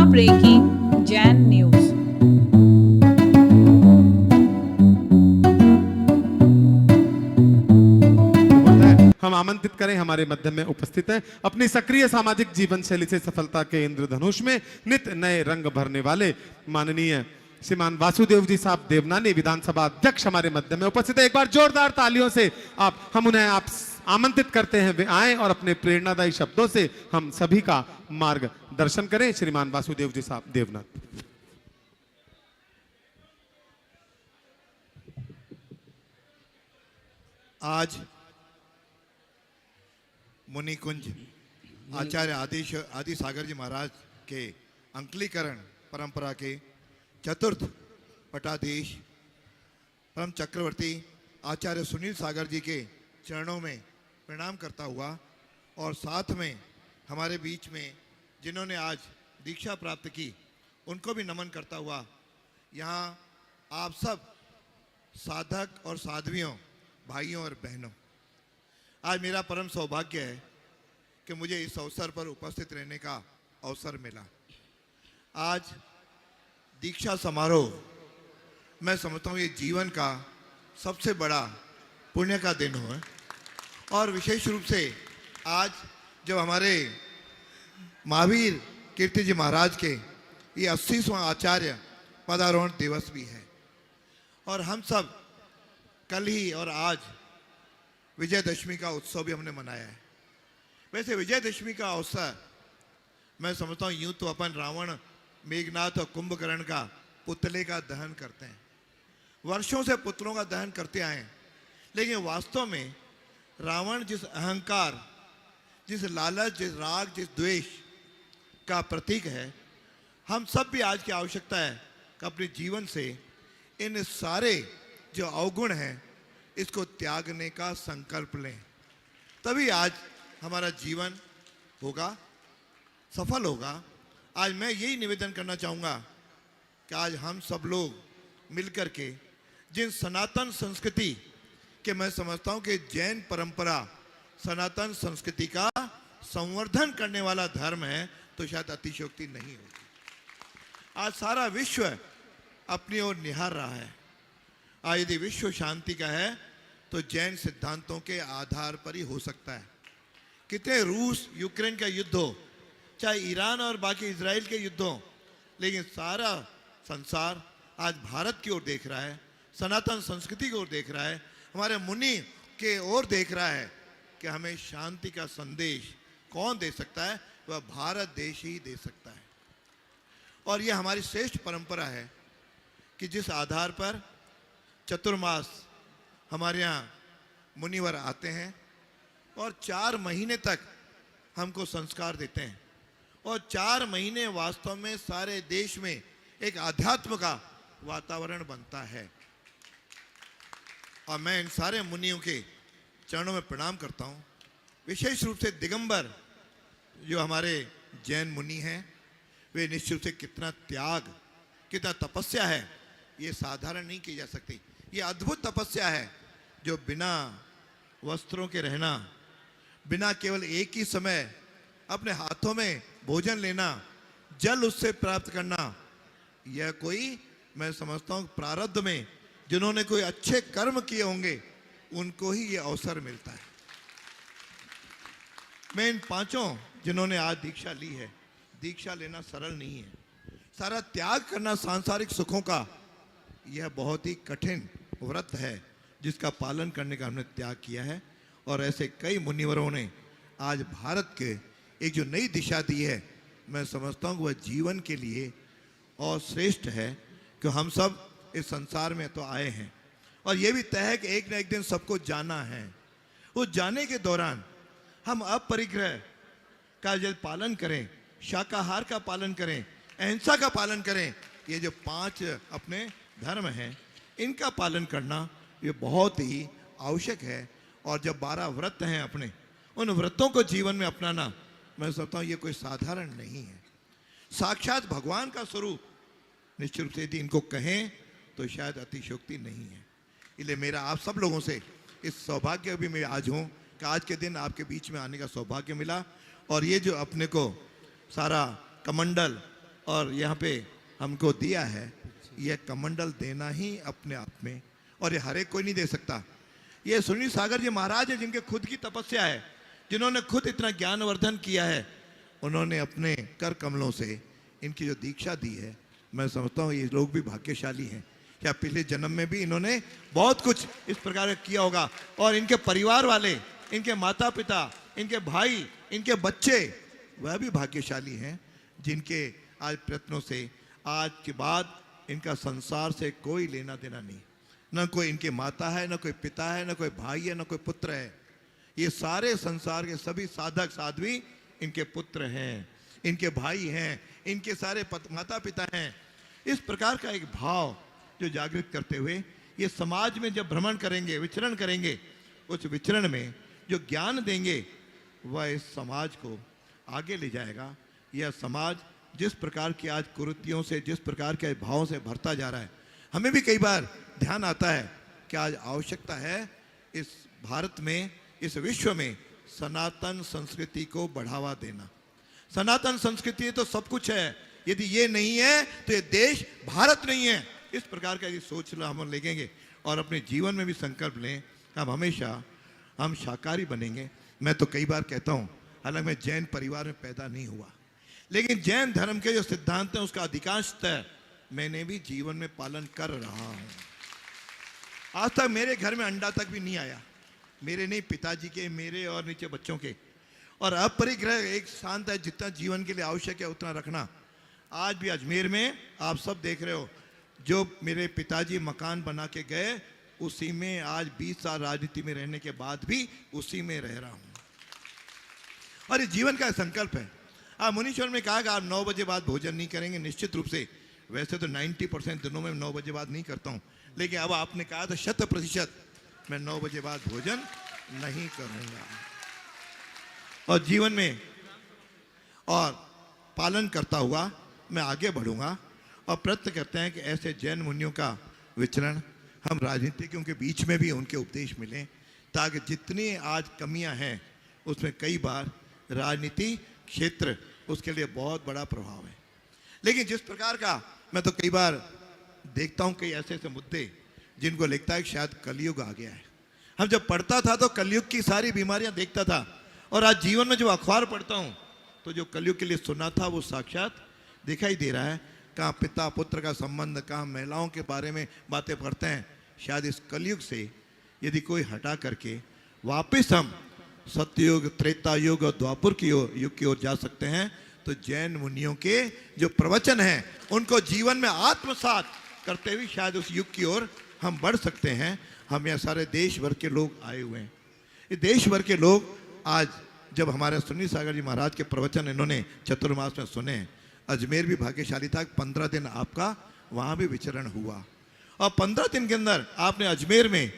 Breaking Jain news. हम आमंत्रित करें हमारे मध्य में उपस्थित है अपनी सक्रिय सामाजिक जीवन शैली से सफलता के इंद्रधनुष में नित नए रंग भरने वाले माननीय श्रीमान वासुदेव जी साहब देवनानी विधानसभा अध्यक्ष हमारे मध्य में उपस्थित है। एक बार जोरदार तालियों से हम उन्हें आमंत्रित करते हैं वे आए और अपने प्रेरणादायी शब्दों से हम सभी का मार्गदर्शन करें। श्रीमान वासुदेव जी साहब देवनाथ। आज मुनिकुंज आचार्य आदि सागर जी महाराज के अंकलीकरण परंपरा के चतुर्थ पटाधीश परम चक्रवर्ती आचार्य सुनील सागर जी के चरणों में प्रणाम करता हुआ और साथ में हमारे बीच में जिन्होंने आज दीक्षा प्राप्त की उनको भी नमन करता हुआ यहाँ आप सब साधक और साध्वियों भाइयों और बहनों, आज मेरा परम सौभाग्य है कि मुझे इस अवसर पर उपस्थित रहने का अवसर मिला। आज दीक्षा समारोह मैं समझता हूँ ये जीवन का सबसे बड़ा पुण्य का दिन हो, और विशेष रूप से आज जब हमारे महावीर कीर्ति जी महाराज के ये 80वां आचार्य पदारोहण दिवस भी है, और हम सब कल ही और आज विजयदशमी का उत्सव भी हमने मनाया है। वैसे विजयदशमी का अवसर मैं समझता हूँ यूं तो अपन रावण, मेघनाथ और कुंभकर्ण का पुतले का दहन करते हैं, वर्षों से पुतलों का दहन करते आए हैं, लेकिन वास्तव में रावण जिस अहंकार, जिस लालच, जिस राग, जिस द्वेष का प्रतीक है, हम सब भी आज की आवश्यकता है कि अपने जीवन से इन सारे जो अवगुण हैं इसको त्यागने का संकल्प लें, तभी आज हमारा जीवन होगा, सफल होगा। आज मैं यही निवेदन करना चाहूँगा कि आज हम सब लोग मिलकर के जिन सनातन संस्कृति के, मैं समझता हूँ कि जैन परंपरा सनातन संस्कृति का संवर्धन करने वाला धर्म है, तो शायद अतिशयोक्ति नहीं होगी। आज सारा विश्व अपनी ओर निहार रहा है। आज यदि विश्व शांति का है तो जैन सिद्धांतों के आधार पर ही हो सकता है। कितने रूस यूक्रेन का युद्ध हो, चाहे ईरान और बाकी इजराइल के युद्ध हो, लेकिन सारा संसार आज भारत की ओर देख रहा है, सनातन संस्कृति की ओर देख रहा है, हमारे मुनि के ओर देख रहा है कि हमें शांति का संदेश कौन दे सकता है, वह भारत देश ही दे सकता है। और यह हमारी श्रेष्ठ परंपरा है कि जिस आधार पर चतुर्मास हमारे यहाँ मुनिवर आते हैं और 4 महीने तक हमको संस्कार देते हैं, और 4 महीने वास्तव में सारे देश में एक आध्यात्म का वातावरण बनता है। और मैं इन सारे मुनियों के चरणों में प्रणाम करता हूँ। विशेष रूप से दिगंबर जो हमारे जैन मुनि हैं, वे निश्चित रूप से कितना त्याग, कितना तपस्या है, ये साधारण नहीं की जा सकती। ये अद्भुत तपस्या है जो बिना वस्त्रों के रहना, बिना केवल एक ही समय अपने हाथों में भोजन लेना, जल उससे प्राप्त करना, यह कोई, मैं समझता हूँ प्रारब्ध में जिन्होंने कोई अच्छे कर्म किए होंगे उनको ही ये अवसर मिलता है। मैं इन 5 जिन्होंने आज दीक्षा ली है, दीक्षा लेना सरल नहीं है। सारा त्याग करना सांसारिक सुखों का, यह बहुत ही कठिन व्रत है जिसका पालन करने का हमने त्याग किया है। और ऐसे कई मुनिवरों ने आज भारत के एक जो नई दिशा दी है, मैं समझता हूँ वह जीवन के लिए और श्रेष्ठ है कि हम सब इस संसार में तो आए हैं, और ये भी तय है कि एक न एक दिन सबको जाना है। उस जाने के दौरान हम अपरिग्रह का जब पालन करें, शाकाहार का पालन करें, अहिंसा का पालन करें, ये जो 5 अपने धर्म हैं इनका पालन करना ये बहुत ही आवश्यक है। और जब 12 व्रत हैं अपने, उन व्रतों को जीवन में अपनाना, मैं सोचता हूँ ये कोई साधारण नहीं है। साक्षात भगवान का स्वरूप, निश्चित रूप से यदि इनको कहें तो शायद अतिशयोक्ति नहीं है। इसलिए मेरा आप सब लोगों से इस सौभाग्य भी मैं आज हूँ कि आज के दिन आपके बीच में आने का सौभाग्य मिला, और ये जो अपने को सारा कमंडल और यहाँ पे हमको दिया है, यह कमंडल देना ही अपने आप में, और ये हर एक कोई नहीं दे सकता। ये सुनील सागर जी महाराज है, जिनके खुद की तपस्या है, जिन्होंने खुद इतना ज्ञानवर्धन किया है। उन्होंने अपने कर कमलों से इनकी जो दीक्षा दी है, मैं समझता हूँ ये लोग भी भाग्यशाली हैं। क्या पिछले जन्म में भी इन्होंने बहुत कुछ इस प्रकार का किया होगा, और इनके परिवार वाले, इनके माता पिता, इनके भाई, इनके बच्चे, वह भी भाग्यशाली हैं, जिनके आज प्रयत्नों से आज के बाद इनका संसार से कोई लेना देना नहीं। न कोई इनके माता है, न कोई पिता है, न कोई भाई है, न कोई पुत्र है। ये सारे संसार के सभी साधक साध्वी इनके पुत्र हैं, इनके भाई हैं, इनके सारे माता पिता हैं। इस प्रकार का एक भाव जो जागृत करते हुए ये समाज में जब भ्रमण करेंगे, विचरण करेंगे, उस विचरण में जो ज्ञान देंगे वह इस समाज को आगे ले जाएगा। यह समाज जिस प्रकार की आज कुरीतियों से, जिस प्रकार के भावों से भरता जा रहा है, हमें भी कई बार ध्यान आता है कि आज आवश्यकता है इस भारत में, इस विश्व में सनातन संस्कृति को बढ़ावा देना। सनातन संस्कृति तो सब कुछ है, यदि ये नहीं है तो ये देश भारत नहीं है। इस प्रकार का यदि सोच हम लेंगे और अपने जीवन में भी संकल्प लें, हम हमेशा हम शाकाहारी बनेंगे। मैं तो कई बार कहता हूँ, हालांकि मैं जैन परिवार में पैदा नहीं हुआ, लेकिन जैन धर्म के जो सिद्धांत हैं उसका अधिकांशतः मैंने भी जीवन में पालन कर रहा हूँ। आज तक मेरे घर में अंडा तक भी नहीं आया, मेरे नहीं, पिताजी के, मेरे और नीचे बच्चों के। और अपरिग्रह एक शांत है, जितना जीवन के लिए आवश्यक है उतना रखना। आज भी अजमेर में आप सब देख रहे हो, जो मेरे पिताजी मकान बना के गए, उसी में आज 20 साल राजनीति में रहने के बाद भी उसी में रह रहा हूँ। और ये जीवन का संकल्प है। आप मुनीश्वर में कहा कि आप 9 बजे बाद भोजन नहीं करेंगे, निश्चित रूप से। वैसे तो 90% दिनों में 9 बजे बाद नहीं करता हूँ, लेकिन अब आपने कहा तो 100% मैं 9 बजे बाद भोजन नहीं करूँगा। और जीवन में और पालन करता हुआ मैं आगे बढ़ूंगा। और प्रयत्न करते हैं कि ऐसे जैन मुनियों का विचरण हम राजनीतिकों के बीच में भी उनके उपदेश मिलें, ताकि जितनी आज कमियां हैं उसमें कई बार राजनीति क्षेत्र उसके लिए बहुत बड़ा प्रभाव है। लेकिन जिस प्रकार का मैं तो कई बार देखता हूं कई ऐसे ऐसे मुद्दे जिनको लगता है कि शायद कलयुग आ गया है। हम जब पढ़ता था तो कलयुग की सारी बीमारियां देखता था, और आज जीवन में जो अखबार पढ़ता हूं तो जो कलयुग के लिए सुना था वो साक्षात दिखाई दे रहा है। कहाँ पिता पुत्र का संबंध, कहाँ महिलाओं के बारे में बातें पढ़ते हैं। शायद इस कलयुग से यदि कोई हटा करके वापस हम सत्ययुग, त्रेता युग और द्वापर की युग की ओर जा सकते हैं, तो जैन मुनियों के जो प्रवचन हैं उनको जीवन में आत्मसात करते हुए शायद उस युग की ओर हम बढ़ सकते हैं। हम यहाँ सारे देश भर के लोग आए हुए हैं। ये देश भर के लोग आज जब हमारे सुनील सागर जी महाराज के प्रवचन इन्होंने चतुर्मास में सुने, अजमेर भी भाग्यशाली था, 15 दिन आपका वहाँ भी विचरण हुआ। और 15 दिन के अंदर आपने अजमेर में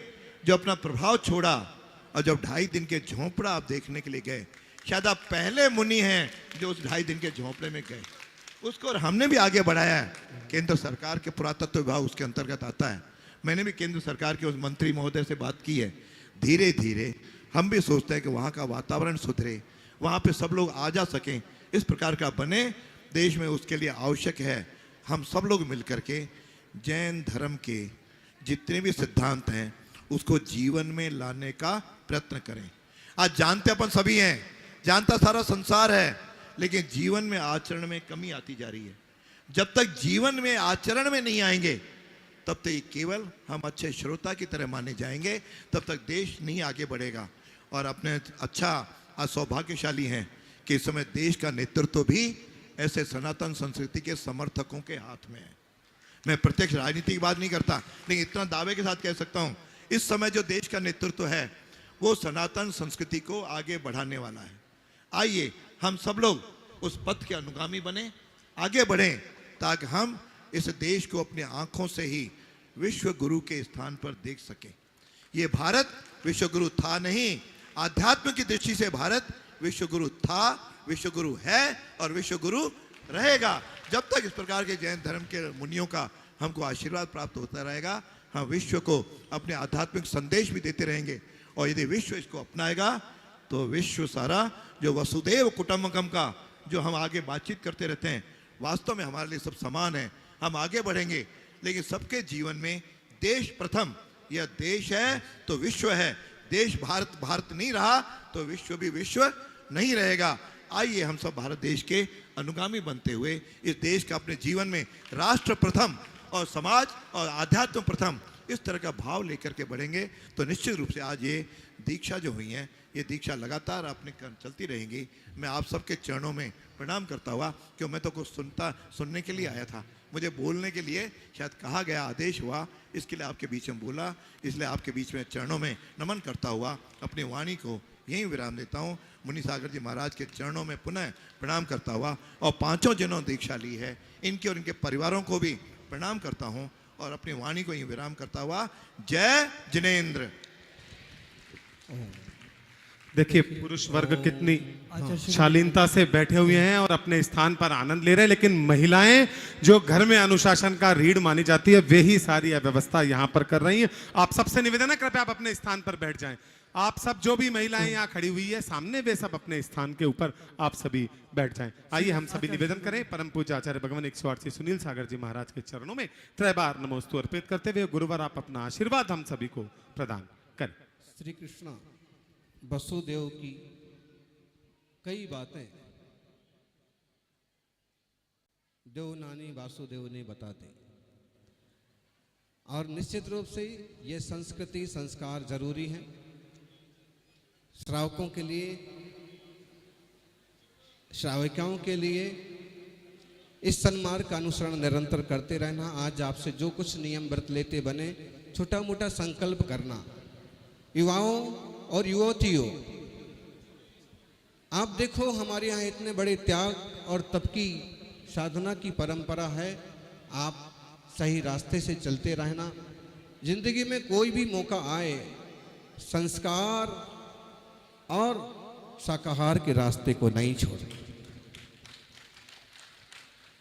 जो अपना प्रभाव छोड़ा, और जब 2.5 दिन के झोंपड़ा आप देखने के लिए गए, शायद आप पहले मुनि हैं जो उस 2.5 दिन के झोंपड़े में गए। उसको और हमने भी आगे बढ़ाया है। केंद्र सरकार के पुरातत्व विभाग उसके अंतर्गत आता है। मैंने भी केंद्र सरकार के उस मंत्री महोदय से बात की है। धीरे धीरे हम भी सोचते हैं कि वहाँ का वातावरण सुधरे, वहाँ पे सब लोग आ जा सकें, इस प्रकार का बने देश में। उसके लिए आवश्यक है हम सब लोग मिलकर के जैन धर्म के जितने भी सिद्धांत हैं उसको जीवन में लाने का प्रयत्न करें। आज जानते अपन सभी हैं, जानता सारा संसार है, लेकिन जीवन में आचरण में कमी आती जा रही है। जब तक जीवन में आचरण में नहीं आएंगे तब तक केवल हम अच्छे श्रोता की तरह माने जाएंगे, तब तक देश नहीं आगे बढ़ेगा। और अपने अच्छा आज सौभाग्यशाली हैं कि इस समय देश का नेतृत्व भी ऐसे सनातन संस्कृति के समर्थकों के हाथ में है। मैं प्रत्यक्ष राजनीति की बात नहीं करता, लेकिन इतना दावे के साथ कह सकता हूं, इस समय जो देश का नेतृत्व है वो सनातन संस्कृति को आगे बढ़ाने वाला है। आइए हम सब लोग उस पथ के अनुगामी बने, आगे बढ़ें, ताकि हम इस देश को अपनी आंखों से ही विश्व गुरु के स्थान पर देख सकें। ये भारत विश्व गुरु था नहीं, आध्यात्म की दृष्टि से भारत विश्व गुरु था, विश्व गुरु है और विश्व गुरु रहेगा। जब तक इस प्रकार के जैन धर्म के मुनियों का हमको आशीर्वाद प्राप्त होता रहेगा, हम विश्व को अपने आध्यात्मिक संदेश भी देते रहेंगे। और यदि विश्व इसको अपनाएगा तो विश्व सारा जो वसुदेव कुटुंबकम का जो हम आगे बातचीत करते रहते हैं, वास्तव में हमारे लिए सब समान है। हम आगे बढ़ेंगे, लेकिन सबके जीवन में देश प्रथम। यह देश है तो विश्व है। देश भारत भारत नहीं रहा तो विश्व भी विश्व नहीं रहेगा। आइए हम सब भारत देश के अनुगामी बनते हुए इस देश का अपने जीवन में राष्ट्र प्रथम और समाज और आध्यात्म प्रथम इस तरह का भाव लेकर के बढ़ेंगे तो निश्चित रूप से आज ये दीक्षा जो हुई है, ये दीक्षा लगातार अपने चलती रहेंगी। मैं आप सबके चरणों में प्रणाम करता हुआ, क्यों मैं तो कुछ सुनने के लिए आया था, मुझे बोलने के लिए शायद कहा गया, आदेश हुआ, इसके लिए आपके बीच में बोला। इसलिए आपके बीच में चरणों में नमन करता हुआ अपनी वाणी को यहीं विराम देता हूँ। मुनि सागर जी महाराज के चरणों में पुनः प्रणाम करता हुआ और पांचों जिन्होंने दीक्षा ली है इनके और इनके परिवारों को भी प्रणाम करता हूँ और अपनी वाणी को यहीं विराम करता हुआ जय जिनेंद्र। देखिए पुरुष वर्ग कितनी शालीनता से बैठे हुए हैं और अपने स्थान पर आनंद ले रहे हैं, लेकिन महिलाएं जो घर में अनुशासन का रीढ़ मानी जाती है वे ही सारी अव्यवस्था यहां पर कर रही हैं। आप सबसे निवेदन है कृपया आप अपने स्थान पर बैठ जाएं। आप सब जो भी महिलाएं यहाँ खड़ी हुई है सामने, वे सब अपने स्थान के ऊपर आप सभी बैठ जाएं। आइए हम सभी निवेदन करें परम पूज्य आचार्य भगवान 108 श्री सुनील सागर जी महाराज के चरणों में त्रय बार नमोस्तु अर्पित करते हुए गुरुवर आप अपना आशीर्वाद हम सभी को प्रदान करें। श्री कृष्ण वसुदेव की कई बातें देव नानी वासुदेव ने बताते और निश्चित रूप से ये संस्कृति संस्कार जरूरी है श्रावकों के लिए, श्राविकाओं के लिए। इस सन्मार्ग का अनुसरण निरंतर करते रहना। आज आपसे जो कुछ नियम व्रत लेते बने, छोटा मोटा संकल्प करना। युवाओं और युवतियों, आप देखो हमारे यहाँ इतने बड़े त्याग और तप की साधना की परंपरा है। आप सही रास्ते से चलते रहना। जिंदगी में कोई भी मौका आए, संस्कार और शाकाहार के रास्ते को नहीं छोड़े।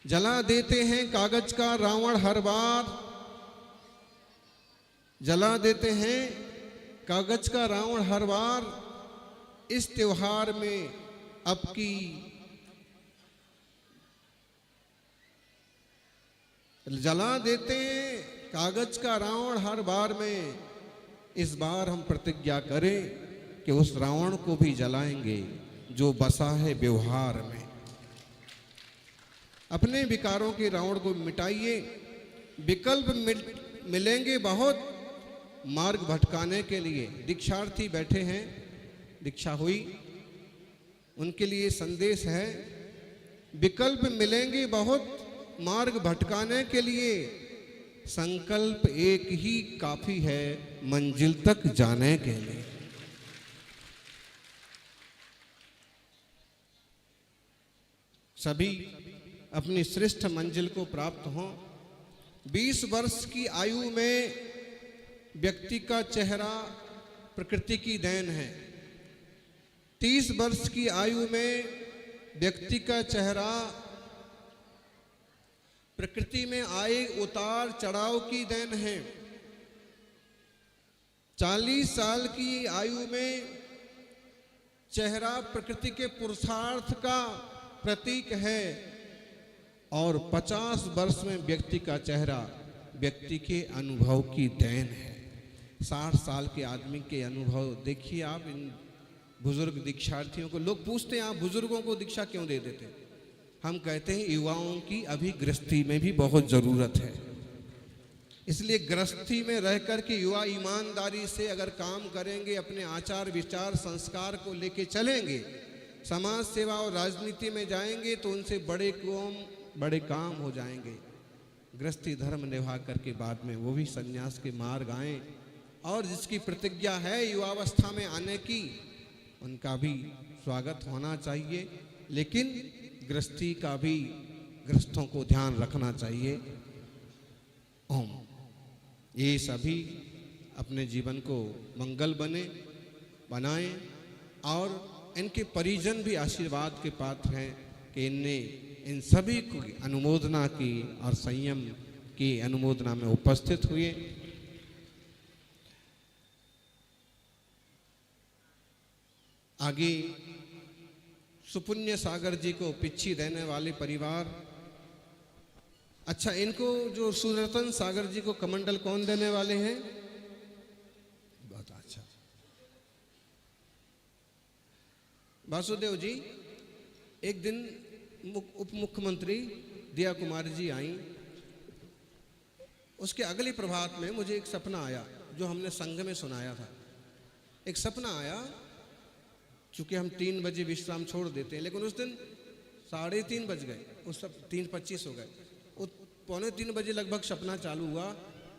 जला देते हैं कागज का रावण हर बार, जला देते हैं कागज का रावण हर बार। इस त्योहार में अब की जला देते हैं कागज का रावण हर बार में। इस बार हम प्रतिज्ञा करें कि उस रावण को भी जलाएंगे जो बसा है व्यवहार में। अपने विकारों के रावण को मिटाइए। विकल्प मिलेंगे बहुत मार्ग भटकाने के लिए। दीक्षार्थी बैठे हैं, दीक्षा हुई, उनके लिए संदेश है, विकल्प मिलेंगे बहुत मार्ग भटकाने के लिए। संकल्प एक ही काफी है मंजिल तक जाने के लिए। सभी अपनी श्रेष्ठ मंजिल को प्राप्त हों। 20 वर्ष की आयु में व्यक्ति का चेहरा प्रकृति की देन है। 30 वर्ष की आयु में व्यक्ति का चेहरा प्रकृति में आए उतार चढ़ाव की देन है। 40 साल की आयु में चेहरा प्रकृति के पुरुषार्थ का प्रतीक है और 50 वर्ष में व्यक्ति का चेहरा व्यक्ति के अनुभव की देन है। 60 साल के आदमी के अनुभव देखिए आप। इन बुजुर्ग दीक्षार्थियों को लोग पूछते हैं आप बुजुर्गों को दीक्षा क्यों दे देते? हम कहते हैं युवाओं की अभी गृहस्थी में भी बहुत जरूरत है। इसलिए गृहस्थी में रह कर के युवा ईमानदारी से अगर काम करेंगे, अपने आचार विचार संस्कार को लेके चलेंगे, समाज सेवा और राजनीति में जाएंगे तो उनसे बड़े काम हो जाएंगे। गृहस्थी धर्म निभा करके बाद में वो भी संन्यास के मार्ग आए और जिसकी प्रतिज्ञा है युवावस्था में आने की, उनका भी स्वागत होना चाहिए। लेकिन गृहस्थी का भी गृहस्थों को ध्यान रखना चाहिए। ओम। ये सभी अपने जीवन को मंगल बनाएं और इनके परिजन भी आशीर्वाद के पात्र हैं कि इनने इन सभी को अनुमोदना की और संयम की अनुमोदना में उपस्थित हुए। आगे सुपुण्य सागर जी को पिच्छी देने वाले परिवार अच्छा, इनको जो सुदर्शन सागर जी को कमंडल कौन देने वाले हैं? बहुत अच्छा। वासुदेव जी, एक दिन उप मुख्यमंत्री दिया कुमारी जी आई। उसके अगले प्रभात में मुझे एक सपना आया जो हमने संघ में सुनाया था। एक सपना आया, चूंकि हम 3 बजे विश्राम छोड़ देते हैं, लेकिन उस दिन 3:30 बज गए, उस सब 3:25 हो गए। 2:45 बजे लगभग सपना चालू हुआ,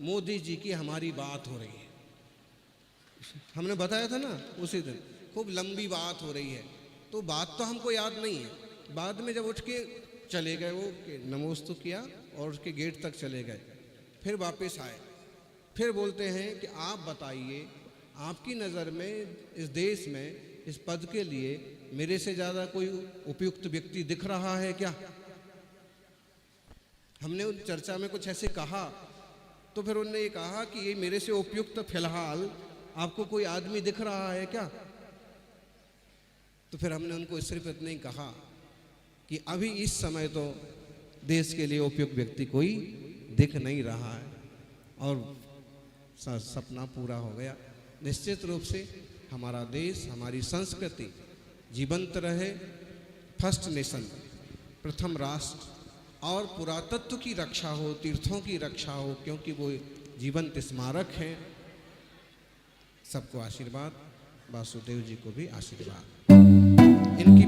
मोदी जी की हमारी बात हो रही है। हमने बताया था ना उसी दिन, खूब लंबी बात हो रही है। तो बात तो हमको याद नहीं है। बाद में जब उठ के चले गए, वो नमोस्तु किया और उसके गेट तक चले गए, फिर वापस आए, फिर बोलते हैं कि आप बताइए, आपकी नज़र में इस देश में इस पद के लिए मेरे से ज़्यादा कोई उपयुक्त व्यक्ति दिख रहा है क्या? हमने उन चर्चा में कुछ ऐसे कहा, तो फिर उन्होंने ये कहा कि ये मेरे से उपयुक्त फिलहाल आपको कोई आदमी दिख रहा है क्या? तो फिर हमने उनको सिर्फ इतना ही कहा कि अभी इस समय तो देश के लिए उपयुक्त व्यक्ति कोई दिख नहीं रहा है, और सपना पूरा हो गया। निश्चित रूप से हमारा देश, हमारी संस्कृति जीवंत रहे, फर्स्ट नेशन, प्रथम राष्ट्र, और पुरातत्व की रक्षा हो, तीर्थों की रक्षा हो, क्योंकि वो जीवंत स्मारक हैं। सबको आशीर्वाद, वासुदेव जी को भी आशीर्वाद। इनकी